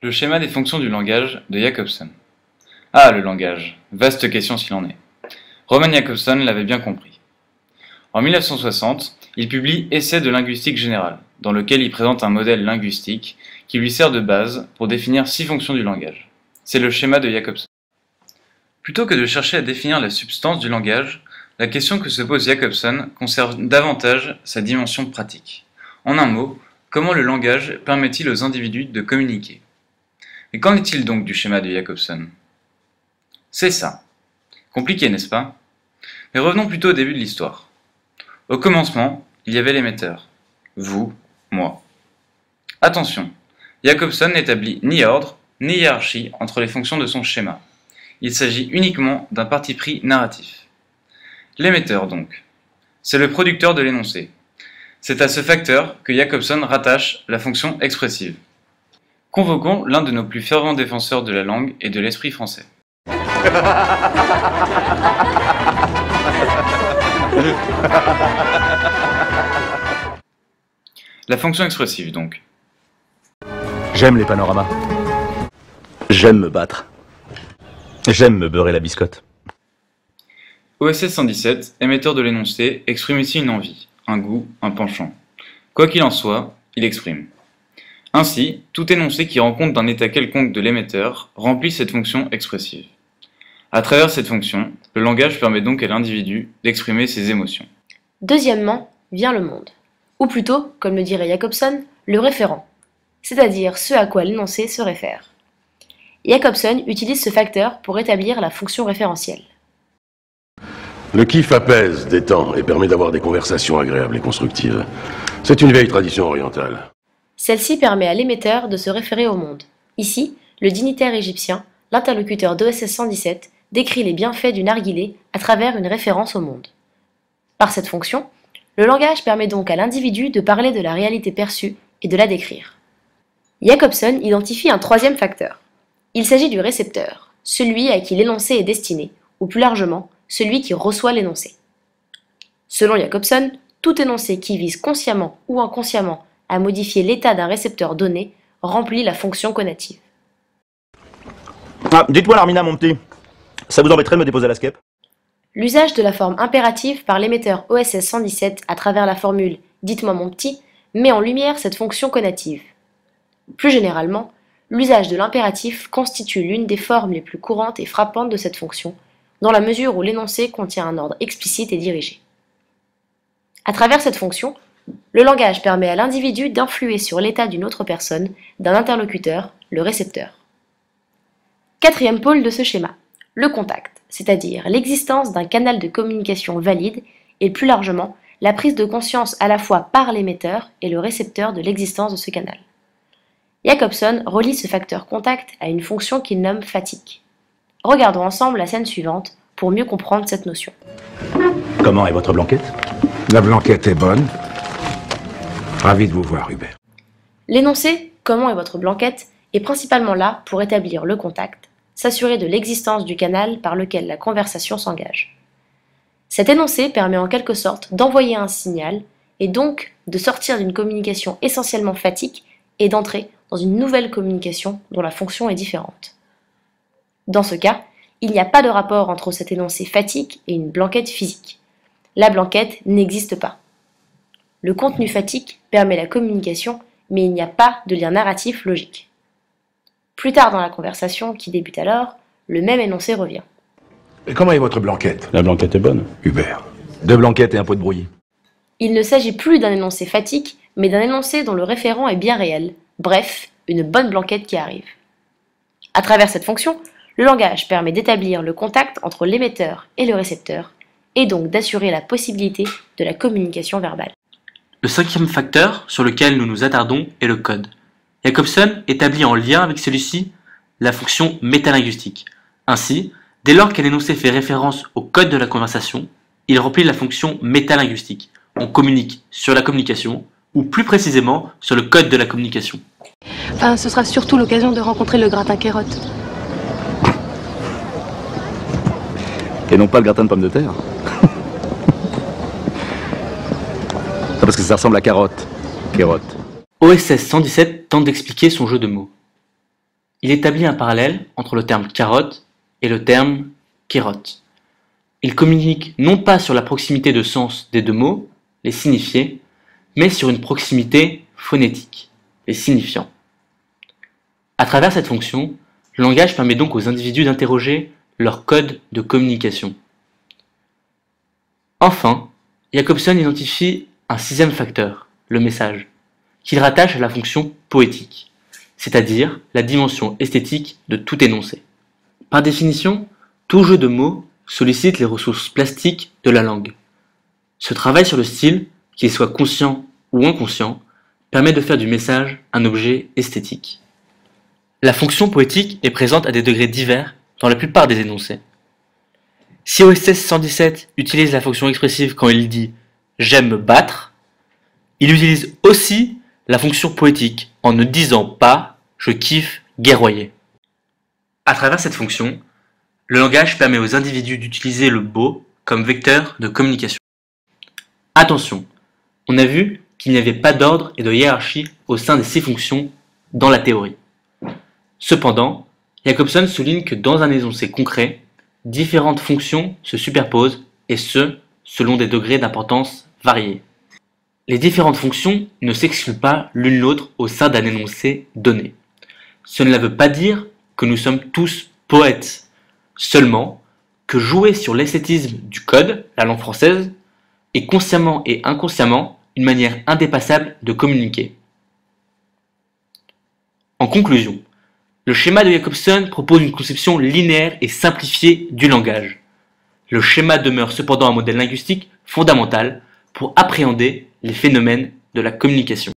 Le schéma des fonctions du langage de Jacobson. Ah, le langage, vaste question s'il en est. Roman Jakobson l'avait bien compris. En 1960, il publie Essai de linguistique générale, dans lequel il présente un modèle linguistique qui lui sert de base pour définir 6 fonctions du langage. C'est le schéma de Jacobson. Plutôt que de chercher à définir la substance du langage, la question que se pose Jacobson concerne davantage sa dimension pratique. En un mot, comment le langage permet-il aux individus de communiquer? Mais qu'en est-il donc du schéma de Jacobson? C'est ça. Compliqué, n'est-ce pas? Mais revenons plutôt au début de l'histoire. Au commencement, il y avait l'émetteur. Vous, moi. Attention, Jacobson n'établit ni ordre, ni hiérarchie entre les fonctions de son schéma. Il s'agit uniquement d'un parti pris narratif. L'émetteur, donc. C'est le producteur de l'énoncé. C'est à ce facteur que Jacobson rattache la fonction expressive. Convoquons l'un de nos plus fervents défenseurs de la langue et de l'esprit français. La fonction expressive, donc. J'aime les panoramas. J'aime me battre. J'aime me beurrer la biscotte. OSS 117, émetteur de l'énoncé, exprime ici une envie, un goût, un penchant. Quoi qu'il en soit, il exprime. Ainsi, tout énoncé qui rend compte d'un état quelconque de l'émetteur remplit cette fonction expressive. À travers cette fonction, le langage permet donc à l'individu d'exprimer ses émotions. Deuxièmement, vient le monde. Ou plutôt, comme le dirait Jacobson, le référent, c'est-à-dire ce à quoi l'énoncé se réfère. Jacobson utilise ce facteur pour établir la fonction référentielle. Le kiff apaise, détend et permet d'avoir des conversations agréables et constructives. C'est une vieille tradition orientale. Celle-ci permet à l'émetteur de se référer au monde. Ici, le dignitaire égyptien, l'interlocuteur d'OSS 117, décrit les bienfaits du narguilé à travers une référence au monde. Par cette fonction, le langage permet donc à l'individu de parler de la réalité perçue et de la décrire. Jacobson identifie un troisième facteur. Il s'agit du récepteur, celui à qui l'énoncé est destiné, ou plus largement, celui qui reçoit l'énoncé. Selon Jacobson, tout énoncé qui vise consciemment ou inconsciemment à modifier l'état d'un récepteur donné remplit la fonction conative. Ah, dites-moi Larmina, mon petit, ça vous embêterait de me déposer à la skep? L'usage de la forme impérative par l'émetteur OSS 117 à travers la formule « dites-moi mon petit » met en lumière cette fonction conative. Plus généralement, l'usage de l'impératif constitue l'une des formes les plus courantes et frappantes de cette fonction, dans la mesure où l'énoncé contient un ordre explicite et dirigé. À travers cette fonction, le langage permet à l'individu d'influer sur l'état d'une autre personne, d'un interlocuteur, le récepteur. Quatrième pôle de ce schéma, le contact, c'est-à-dire l'existence d'un canal de communication valide et plus largement la prise de conscience à la fois par l'émetteur et le récepteur de l'existence de ce canal. Jacobson relie ce facteur contact à une fonction qu'il nomme fatigue. Regardons ensemble la scène suivante pour mieux comprendre cette notion. Comment est votre blanquette? La blanquette est bonne. Ravi de vous voir, Hubert. L'énoncé « Comment est votre blanquette ?» est principalement là pour établir le contact, s'assurer de l'existence du canal par lequel la conversation s'engage. Cet énoncé permet en quelque sorte d'envoyer un signal et donc de sortir d'une communication essentiellement phatique et d'entrer dans une nouvelle communication dont la fonction est différente. Dans ce cas, il n'y a pas de rapport entre cet énoncé phatique et une blanquette physique. La blanquette n'existe pas. Le contenu phatique permet la communication, mais il n'y a pas de lien narratif logique. Plus tard dans la conversation, qui débute alors, le même énoncé revient. Et comment est votre blanquette? La blanquette est bonne. Hubert. 2 blanquettes et un pot de brouillis. Il ne s'agit plus d'un énoncé phatique, mais d'un énoncé dont le référent est bien réel, bref, une bonne blanquette qui arrive. À travers cette fonction, le langage permet d'établir le contact entre l'émetteur et le récepteur, et donc d'assurer la possibilité de la communication verbale. Le cinquième facteur sur lequel nous nous attardons est le code. Jacobson établit en lien avec celui-ci la fonction métalinguistique. Ainsi, dès lors qu'un énoncé fait référence au code de la conversation, il remplit la fonction métalinguistique. On communique sur la communication, ou plus précisément sur le code de la communication. Enfin, ce sera surtout l'occasion de rencontrer le gratin carotte. Et non pas le gratin de pommes de terre. Parce que ça ressemble à carotte. Carotte. OSS 117 tente d'expliquer son jeu de mots. Il établit un parallèle entre le terme carotte et le terme kérotte. Il communique non pas sur la proximité de sens des deux mots, les signifiés, mais sur une proximité phonétique, les signifiants. À travers cette fonction, le langage permet donc aux individus d'interroger leur code de communication. Enfin, Jacobson identifie un sixième facteur, le message, qu'il rattache à la fonction poétique, c'est-à-dire la dimension esthétique de tout énoncé. Par définition, tout jeu de mots sollicite les ressources plastiques de la langue. Ce travail sur le style, qu'il soit conscient ou inconscient, permet de faire du message un objet esthétique. La fonction poétique est présente à des degrés divers dans la plupart des énoncés. Si OSS 117 utilise la fonction expressive quand il dit « j'aime me battre », il utilise aussi la fonction poétique en ne disant pas « je kiffe guerroyer ». À travers cette fonction, le langage permet aux individus d'utiliser le beau comme vecteur de communication. Attention, on a vu qu'il n'y avait pas d'ordre et de hiérarchie au sein des 6 fonctions dans la théorie. Cependant, Jacobson souligne que dans un énoncé concret, différentes fonctions se superposent et ce, selon des degrés d'importance variés. Les différentes fonctions ne s'excluent pas l'une l'autre au sein d'un énoncé donné. Cela ne veut pas dire que nous sommes tous poètes, seulement que jouer sur l'esthétisme du code, la langue française, est consciemment et inconsciemment une manière indépassable de communiquer. En conclusion, le schéma de Jacobson propose une conception linéaire et simplifiée du langage. Le schéma demeure cependant un modèle linguistique fondamental pour appréhender les phénomènes de la communication.